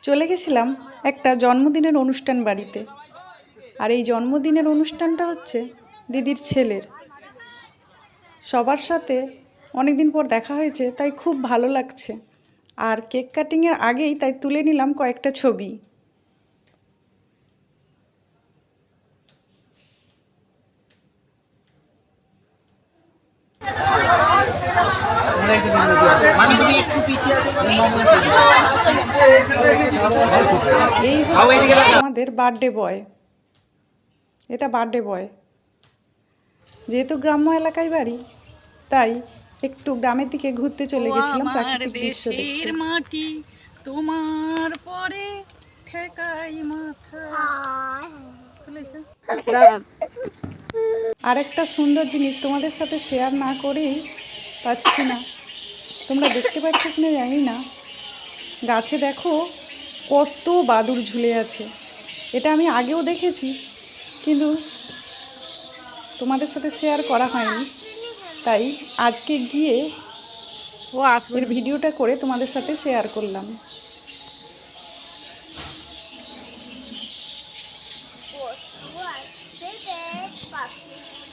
চলে গেছিলাম একটা জন্মদিনের অনুষ্ঠান বাড়িতে। আর এই জন্মদিনের অনুষ্ঠানটা হচ্ছে দিদির ছেলের। সবার সাথে অনেকদিন পর দেখা হয়েছে, তাই খুব ভালো লাগছে। আর কেক কাটিংয়ের আগেই তাই তুলে নিলাম কয়েকটা ছবি। এই হচ্ছে আমাদের বার্থডে বয়। এটা বার্থডে বয়। যেহেতু গ্রাম্য এলাকায় বাড়ি, তাই একটু গ্রামের দিকে ঘুরতে চলে গেছিলাম প্রাকৃতিক দৃশ্য দেখতে। মাটি তোমার পরে ঠেকাই মাথা। আর একটা সুন্দর জিনিস তোমাদের সাথে শেয়ার না করেই পাচ্ছি না। তোমরা দেখতে পাচ্ছ কিনা জানি না, গাছে দেখো কত বাদুড় ঝুলে আছে। এটা আমি আগেও দেখেছি, কিন্তু তোমাদের সাথে শেয়ার করা হয়নি। তাই আজকে গিয়ে এর ভিডিওটা করে তোমাদের সাথে শেয়ার করলাম।